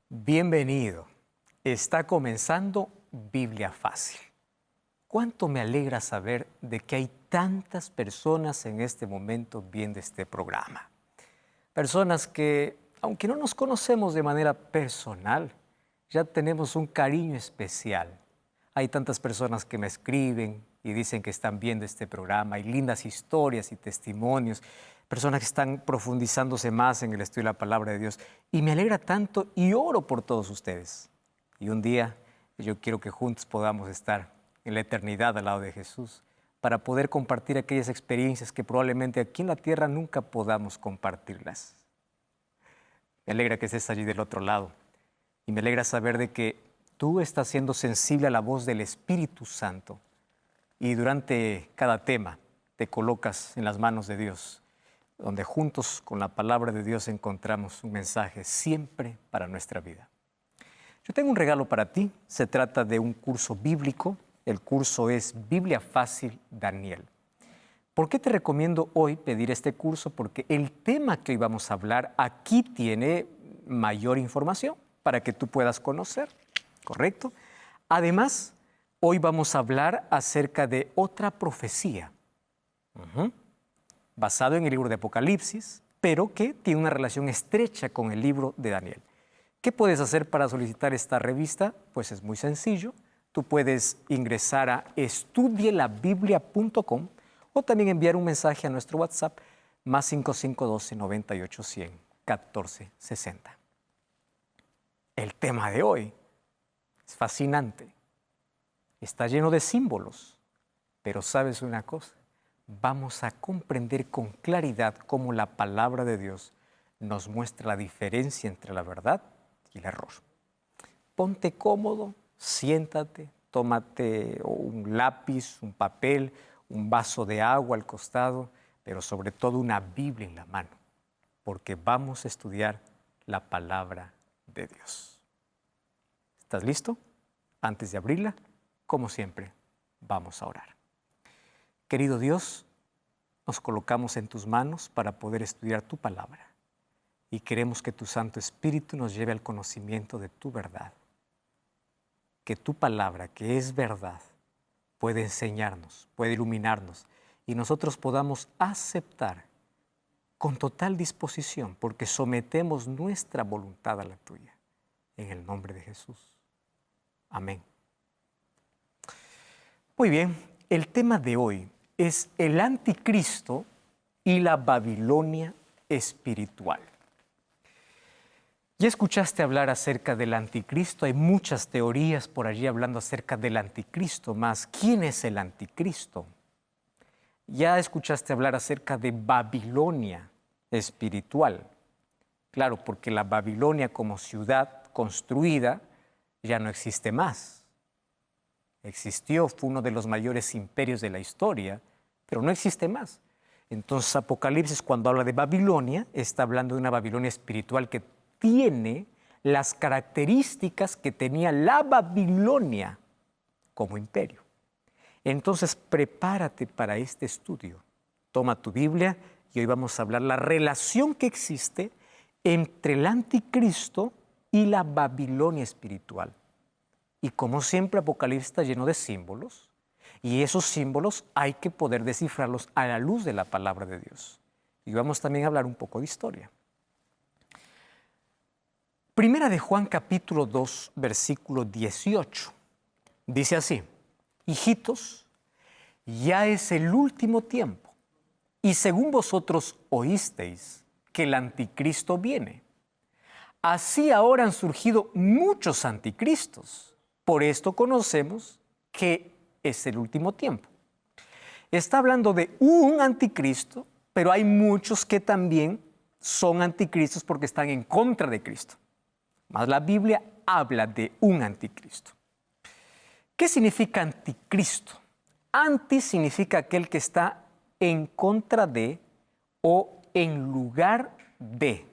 Bienvenido. Está comenzando Biblia Fácil. Cuánto me alegra saber de que hay tantas personas en este momento viendo este programa. Personas que, aunque no nos conocemos de manera personal, ya tenemos un cariño especial. Hay tantas personas que me escriben y dicen que están viendo este programa. Hay lindas historias y testimonios. Personas que están profundizándose más en el estudio de la palabra de Dios. Y me alegra tanto y oro por todos ustedes. Y un día yo quiero que juntos podamos estar en la eternidad al lado de Jesús para poder compartir aquellas experiencias que probablemente aquí en la tierra nunca podamos compartirlas. Me alegra que estés allí del otro lado. Y me alegra saber de que tú estás siendo sensible a la voz del Espíritu Santo. Y durante cada tema te colocas en las manos de Dios, donde juntos con la palabra de Dios encontramos un mensaje siempre para nuestra vida. Yo tengo un regalo para ti. Se trata de un curso bíblico. El curso es Biblia Fácil Daniel. ¿Por qué te recomiendo hoy pedir este curso? Porque el tema que hoy vamos a hablar aquí tiene mayor información para que tú puedas conocer, ¿correcto? Además, hoy vamos a hablar acerca de otra profecía. Basado en el libro de Apocalipsis, pero que tiene una relación estrecha con el libro de Daniel. ¿Qué puedes hacer para solicitar esta revista? Pues es muy sencillo. Tú puedes ingresar a estudielabiblia.com o también enviar un mensaje a nuestro WhatsApp más 5512 98 100 14 60. El tema de hoy es fascinante. Está lleno de símbolos, pero ¿sabes una cosa? Vamos a comprender con claridad cómo la palabra de Dios nos muestra la diferencia entre la verdad y el error. Ponte cómodo, siéntate, tómate un lápiz, un papel, un vaso de agua al costado, pero sobre todo una Biblia en la mano, porque vamos a estudiar la palabra de Dios. ¿Estás listo? Antes de abrirla, como siempre, vamos a orar. Querido Dios, nos colocamos en tus manos para poder estudiar tu palabra y queremos que tu Santo Espíritu nos lleve al conocimiento de tu verdad. Que tu palabra, que es verdad, puede enseñarnos, puede iluminarnos y nosotros podamos aceptar con total disposición porque sometemos nuestra voluntad a la tuya. En el nombre de Jesús. Amén. Muy bien, el tema de hoy es el anticristo y la Babilonia espiritual. ¿Ya escuchaste hablar acerca del anticristo? Hay muchas teorías por allí hablando acerca del anticristo, más ¿quién es el anticristo? ¿Ya escuchaste hablar acerca de Babilonia espiritual? Claro, porque la Babilonia como ciudad construida ya no existe más. Existió, fue uno de los mayores imperios de la historia, pero no existe más. Entonces Apocalipsis, cuando habla de Babilonia, está hablando de una Babilonia espiritual que tiene las características que tenía la Babilonia como imperio. Entonces prepárate para este estudio. Toma tu Biblia y hoy vamos a hablar la relación que existe entre el anticristo y la Babilonia espiritual. Y como siempre, Apocalipsis está lleno de símbolos, y esos símbolos hay que poder descifrarlos a la luz de la palabra de Dios. Y vamos también a hablar un poco de historia. Primera de Juan capítulo 2, versículo 18. Dice así: hijitos, ya es el último tiempo, y según vosotros oísteis que el anticristo viene. Así ahora han surgido muchos anticristos. Por esto conocemos que es el último tiempo. Está hablando de un anticristo, pero hay muchos que también son anticristos porque están en contra de Cristo. Mas la Biblia habla de un anticristo. ¿Qué significa anticristo? Anti significa aquel que está en contra de o en lugar de.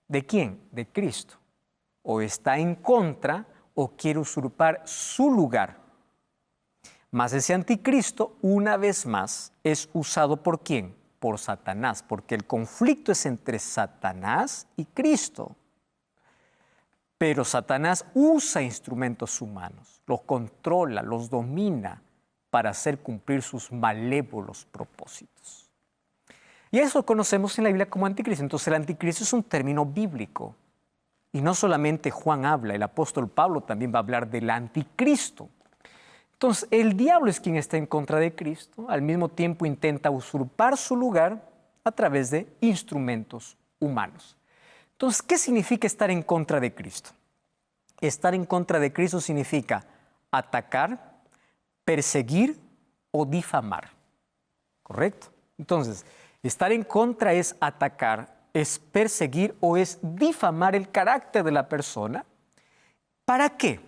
¿De quién? De Cristo. o está en contra o quiere usurpar su lugar. Mas ese anticristo, una vez más, es usado ¿por quién? Por Satanás, porque el conflicto es entre Satanás y Cristo. Pero Satanás usa instrumentos humanos, los controla, los domina para hacer cumplir sus malévolos propósitos. Y eso lo conocemos en la Biblia como anticristo. Entonces el anticristo es un término bíblico. Y no solamente Juan habla, el apóstol Pablo también va a hablar del anticristo. Entonces el diablo es quien está en contra de Cristo, al mismo tiempo intenta usurpar su lugar a través de instrumentos humanos. Entonces, ¿qué significa estar en contra de Cristo? Estar en contra de Cristo significa atacar, perseguir o difamar. ¿Correcto? Entonces, estar en contra es atacar, es perseguir o es difamar el carácter de la persona. ¿Para qué?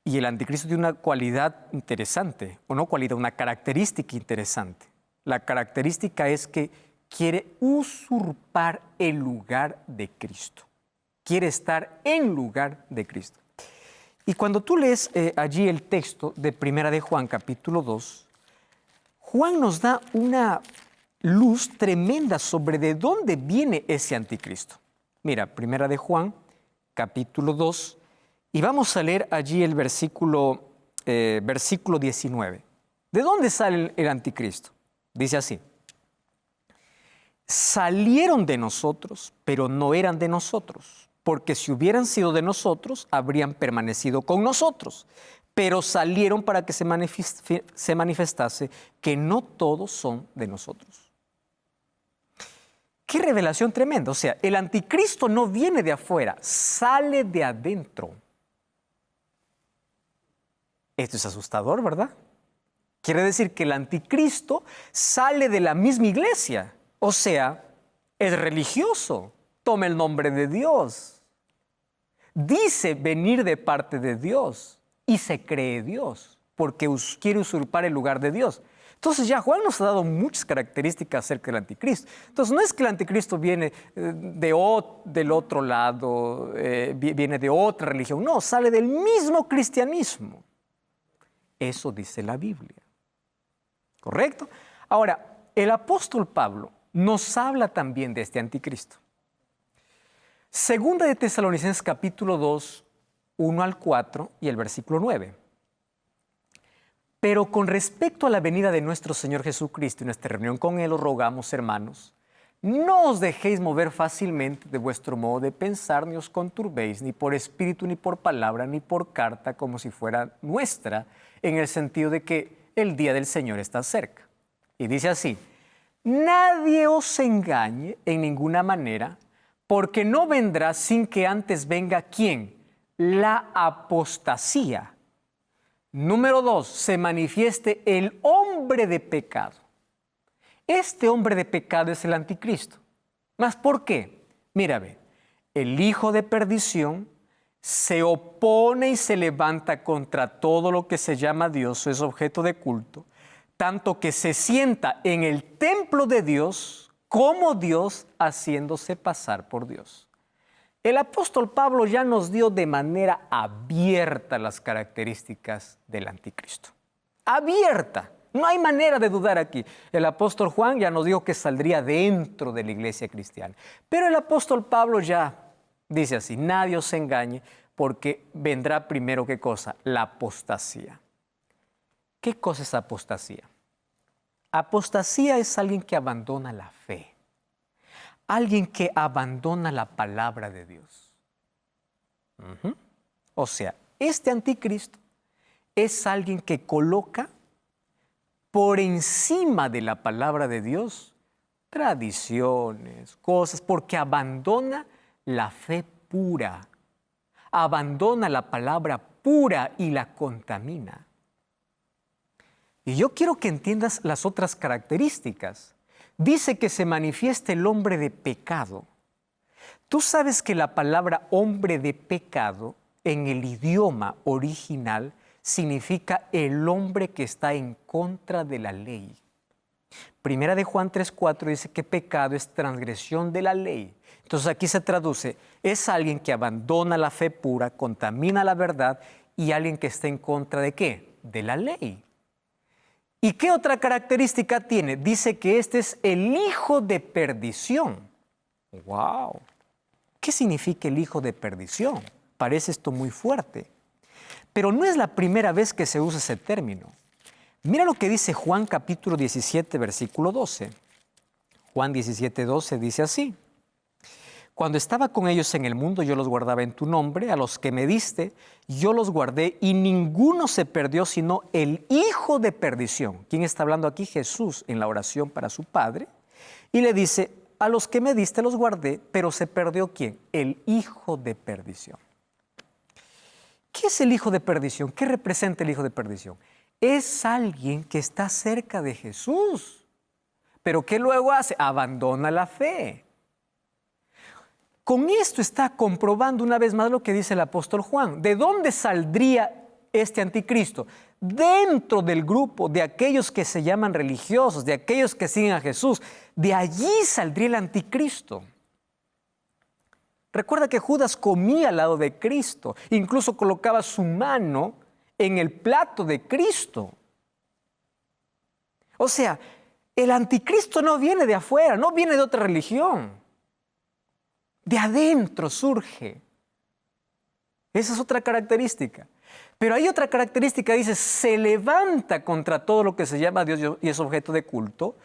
Y el anticristo tiene una cualidad interesante, o no cualidad, una característica interesante. La característica es que quiere usurpar el lugar de Cristo. Quiere estar en lugar de Cristo. Y cuando tú lees allí el texto de Primera de Juan, capítulo 2, Juan nos da una luz tremenda sobre de dónde viene ese anticristo. Mira, Primera de Juan, capítulo 2, y vamos a leer allí el versículo 19. ¿De dónde sale el anticristo? Dice así: salieron de nosotros, pero no eran de nosotros, porque si hubieran sido de nosotros, habrían permanecido con nosotros. Pero salieron para que se manifestase que no todos son de nosotros. ¡Qué revelación tremenda! O sea, el anticristo no viene de afuera, sale de adentro. Esto es asustador, ¿verdad? Quiere decir que el anticristo sale de la misma iglesia. O sea, es religioso, toma el nombre de Dios, dice venir de parte de Dios y se cree Dios porque quiere usurpar el lugar de Dios. Entonces ya Juan nos ha dado muchas características acerca del anticristo. Entonces no es que el anticristo viene del otro lado, viene de otra religión, no, sale del mismo cristianismo. Eso dice la Biblia. ¿Correcto? Ahora, el apóstol Pablo nos habla también de este anticristo. Segunda de Tesalonicenses capítulo 2, 1 al 4 y el versículo 9. Pero con respecto a la venida de nuestro Señor Jesucristo y nuestra reunión con Él, os rogamos, hermanos, no os dejéis mover fácilmente de vuestro modo de pensar, ni os conturbéis, ni por espíritu, ni por palabra, ni por carta, como si fuera nuestra, en el sentido de que el día del Señor está cerca. Y dice así: nadie os engañe en ninguna manera, porque no vendrá sin que antes venga ¿quién? La apostasía. Número 2, se manifieste el hombre de pecado. Este hombre de pecado es el anticristo. ¿Mas por qué? Mira, ve, el hijo de perdición se opone y se levanta contra todo lo que se llama Dios, es objeto de culto, tanto que se sienta en el templo de Dios como Dios, haciéndose pasar por Dios. El apóstol Pablo ya nos dio de manera abierta las características del anticristo. Abierta. No hay manera de dudar aquí. El apóstol Juan ya nos dijo que saldría dentro de la iglesia cristiana. Pero el apóstol Pablo ya dice así: nadie os engañe, porque vendrá primero, ¿qué cosa? La apostasía. ¿Qué cosa es apostasía? Apostasía es alguien que abandona la fe. Alguien que abandona la palabra de Dios. O sea, este anticristo es alguien que coloca por encima de la palabra de Dios tradiciones, cosas, porque abandona la fe pura, abandona la palabra pura y la contamina. Y yo quiero que entiendas las otras características. Dice que se manifiesta el hombre de pecado. Tú sabes que la palabra hombre de pecado en el idioma original significa el hombre que está en contra de la ley. Primera de Juan 3:4 dice que pecado es transgresión de la ley. Entonces aquí se traduce, es alguien que abandona la fe pura, contamina la verdad y alguien que está en contra ¿de qué? De la ley. ¿Y qué otra característica tiene? Dice que este es el hijo de perdición. ¡Wow! ¿Qué significa el hijo de perdición? Parece esto muy fuerte. Pero no es la primera vez que se usa ese término. Mira lo que dice Juan capítulo 17, versículo 12. Juan 17, 12 dice así. Cuando estaba con ellos en el mundo, yo los guardaba en tu nombre, a los que me diste, yo los guardé y ninguno se perdió, sino el hijo de perdición. ¿Quién está hablando aquí? Jesús en la oración para su Padre. Y le dice, a los que me diste los guardé, pero se perdió ¿quién? El hijo de perdición. ¿Qué es el hijo de perdición? ¿Qué representa el hijo de perdición? Es alguien que está cerca de Jesús, pero ¿qué luego hace? Abandona la fe. Con esto está comprobando una vez más lo que dice el apóstol Juan. ¿De dónde saldría este anticristo? Dentro del grupo de aquellos que se llaman religiosos, de aquellos que siguen a Jesús. De allí saldría el anticristo. Recuerda que Judas comía al lado de Cristo, incluso colocaba su mano en el plato de Cristo. O sea, el anticristo no viene de afuera, no viene de otra religión. De adentro surge. Esa es otra característica. Pero hay otra característica, dice, se levanta contra todo lo que se llama Dios y es objeto de culto,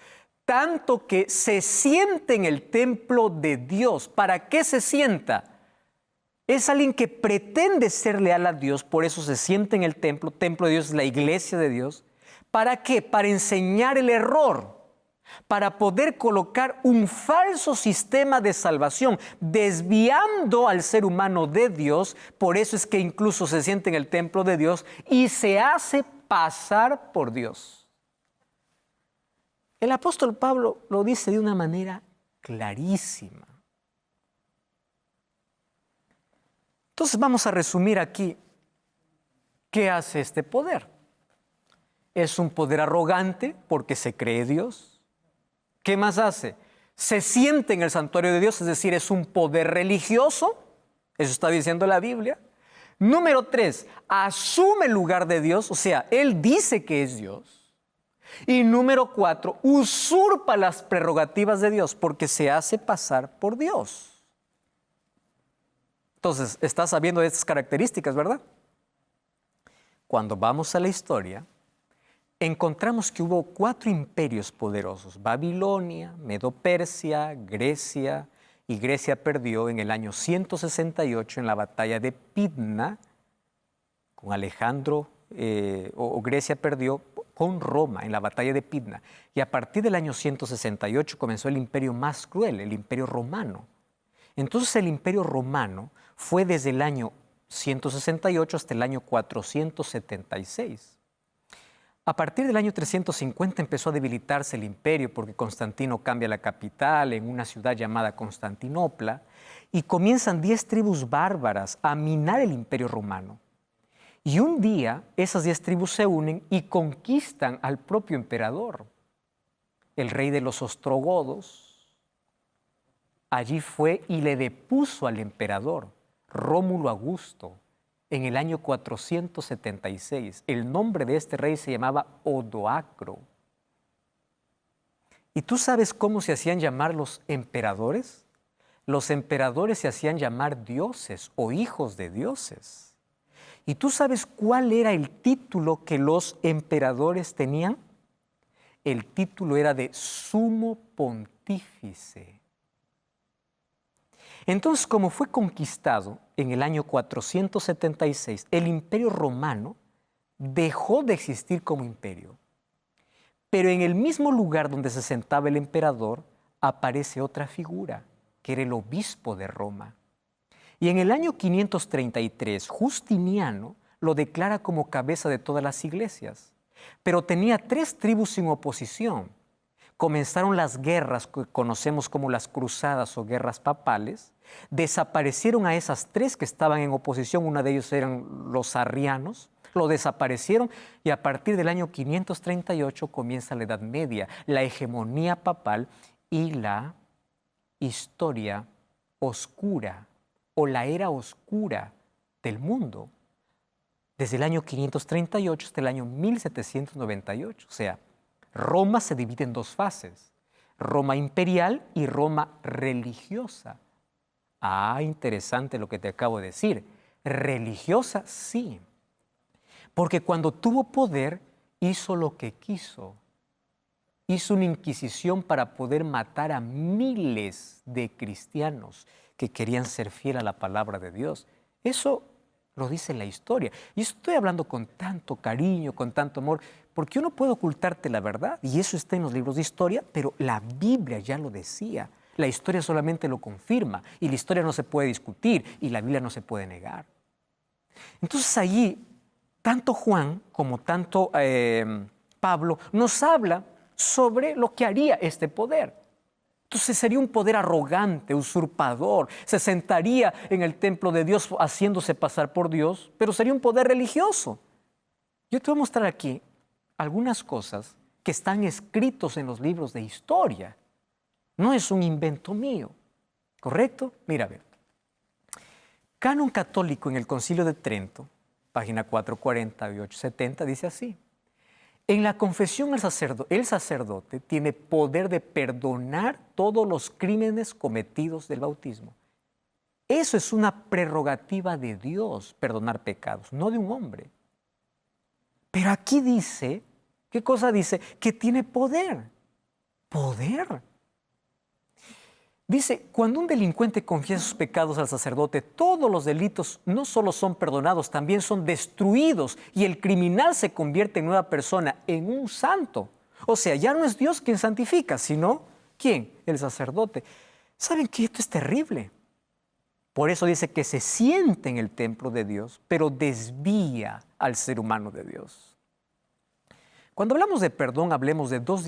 tanto que se siente en el templo de Dios. ¿Para qué se sienta? Es alguien que pretende ser leal a Dios, por eso se sienta en el templo. Templo de Dios es la iglesia de Dios. ¿Para qué? Para enseñar el error, para poder colocar un falso sistema de salvación, desviando al ser humano de Dios. Por eso es que incluso se sienta en el templo de Dios y se hace pasar por Dios. El apóstol Pablo lo dice de una manera clarísima. Entonces vamos a resumir aquí qué hace este poder. Es un poder arrogante porque se cree Dios. ¿Qué más hace? Se siente en el santuario de Dios, es decir, es un poder religioso. Eso está diciendo la Biblia. Número 3, asume el lugar de Dios, o sea, Él dice que es Dios. Y número 4, usurpa las prerrogativas de Dios porque se hace pasar por Dios. Entonces, estás sabiendo de estas características, ¿verdad? Cuando vamos a la historia, encontramos que hubo 4 imperios poderosos: Babilonia, Medo-Persia, Grecia, y Grecia perdió en el año 168 en la batalla de Pidna con Alejandro, o Grecia perdió con Roma en la batalla de Pidna. Y a partir del año 168 comenzó el imperio más cruel, el imperio romano. Entonces el imperio romano fue desde el año 168 hasta el año 476. A partir del año 350 empezó a debilitarse el imperio porque Constantino cambia la capital en una ciudad llamada Constantinopla y comienzan 10 tribus bárbaras a minar el imperio romano. Y un día esas 10 tribus se unen y conquistan al propio emperador, el rey de los ostrogodos. Allí fue y le depuso al emperador, Rómulo Augusto, en el año 476. El nombre de este rey se llamaba Odoacro. ¿Y tú sabes cómo se hacían llamar los emperadores? Los emperadores se hacían llamar dioses o hijos de dioses. ¿Y tú sabes cuál era el título que los emperadores tenían? El título era de sumo pontífice. Entonces, como fue conquistado en el año 476, el imperio romano dejó de existir como imperio. Pero en el mismo lugar donde se sentaba el emperador, aparece otra figura, que era el obispo de Roma. Y en el año 533, Justiniano lo declara como cabeza de todas las iglesias. Pero tenía 3 tribus sin oposición. Comenzaron las guerras que conocemos como las cruzadas o guerras papales. Desaparecieron a esas 3 que estaban en oposición. Una de ellos eran los arrianos, lo desaparecieron y a partir del año 538 comienza la Edad Media, la hegemonía papal y la historia oscura o la era oscura del mundo. Desde el año 538 hasta el año 1798. O sea, Roma se divide en dos fases, Roma imperial y Roma religiosa. Ah, interesante lo que te acabo de decir. Religiosa, sí. Porque cuando tuvo poder, hizo lo que quiso. Hizo una inquisición para poder matar a miles de cristianos que querían ser fieles a la palabra de Dios. Eso lo dice la historia. Y estoy hablando con tanto cariño, con tanto amor, porque uno puede ocultarte la verdad, y eso está en los libros de historia, pero la Biblia ya lo decía. La historia solamente lo confirma, y la historia no se puede discutir, y la Biblia no se puede negar. Entonces allí, tanto Juan como tanto Pablo nos habla sobre lo que haría este poder. Entonces sería un poder arrogante, usurpador, se sentaría en el templo de Dios haciéndose pasar por Dios, pero sería un poder religioso. Yo te voy a mostrar aquí algunas cosas que están escritos en los libros de historia. No es un invento mío, ¿correcto? Mira, a ver. Canon católico en el Concilio de Trento, página 440 y 870, dice así. En la confesión el sacerdote tiene poder de perdonar todos los crímenes cometidos del bautismo. Eso es una prerrogativa de Dios, perdonar pecados, no de un hombre. Pero aquí dice, ¿qué cosa dice? Que tiene poder. Poder. Dice, cuando un delincuente confiesa sus pecados al sacerdote, todos los delitos no solo son perdonados, también son destruidos y el criminal se convierte en nueva persona, en un santo. O sea, ya no es Dios quien santifica, sino ¿quién? El sacerdote. ¿Saben que esto es terrible? Por eso dice que se siente en el templo de Dios, pero desvía al ser humano de Dios. Cuando hablamos de perdón, hablemos de dos